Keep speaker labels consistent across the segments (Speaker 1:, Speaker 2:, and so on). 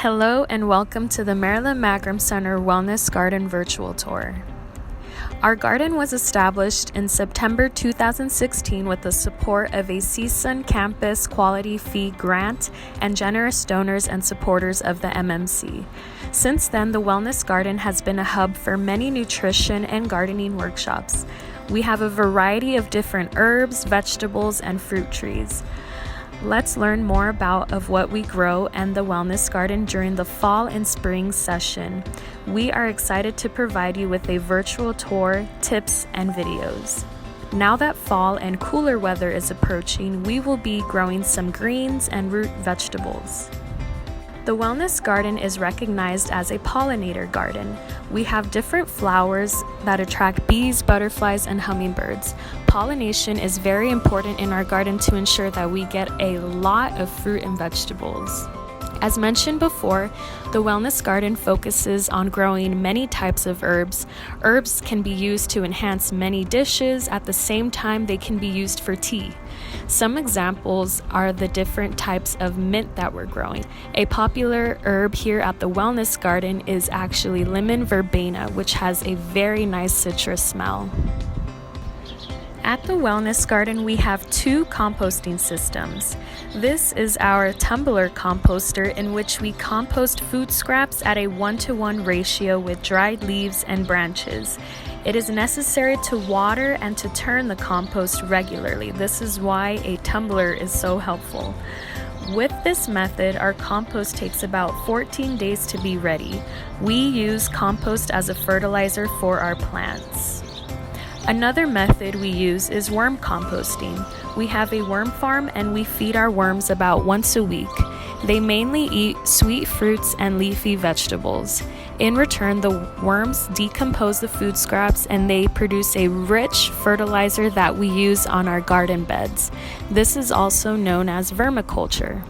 Speaker 1: Hello and welcome to the Marilyn Magaram Center Wellness Garden virtual tour. Our garden was established in September 2016 with the support of a CSUN campus quality fee grant and generous donors and supporters of the MMC. Since then, the Wellness Garden has been a hub for many nutrition and gardening workshops. We have a variety of different herbs, vegetables, and fruit trees. Let's learn more about what we grow and the Wellness Garden during the fall and spring session. We are excited to provide you with a virtual tour, tips, and videos. Now that fall and cooler weather is approaching, we will be growing some greens and root vegetables. The Wellness Garden is recognized as a pollinator garden. We have different flowers that attract bees, butterflies, and hummingbirds. Pollination is very important in our garden to ensure that we get a lot of fruit and vegetables. As mentioned before, the Wellness Garden focuses on growing many types of herbs. Herbs can be used to enhance many dishes. At the same time, they can be used for tea. Some examples are the different types of mint that we're growing. A popular herb here at the Wellness Garden is actually lemon verbena, which has a very nice citrus smell. At the Wellness Garden, we have two composting systems. This is our tumbler composter, in which we compost food scraps at a 1-to-1 ratio with dried leaves and branches. It is necessary to water and to turn the compost regularly. This is why a tumbler is so helpful. With this method, our compost takes about 14 days to be ready. We use compost as a fertilizer for our plants. Another method we use is worm composting. We have a worm farm and we feed our worms about once a week. They mainly eat sweet fruits and leafy vegetables. In return, the worms decompose the food scraps and they produce a rich fertilizer that we use on our garden beds. This is also known as vermiculture.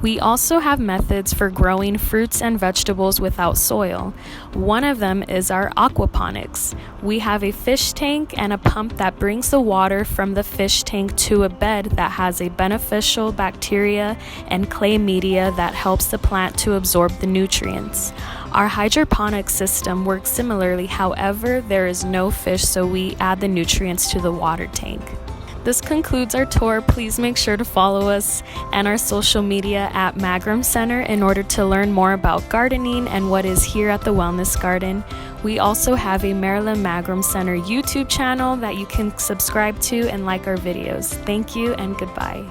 Speaker 1: We also have methods for growing fruits and vegetables without soil. One of them is our aquaponics. We have a fish tank and a pump that brings the water from the fish tank to a bed that has a beneficial bacteria and clay media that helps the plant to absorb the nutrients. Our hydroponics system works similarly, however, there is no fish, so we add the nutrients to the water tank. This concludes our tour. Please make sure to follow us and our social media at Magaram Center in order to learn more about gardening and what is here at the Wellness Garden. We also have a Marilyn Magaram Center YouTube channel that you can subscribe to and like our videos. Thank you and goodbye.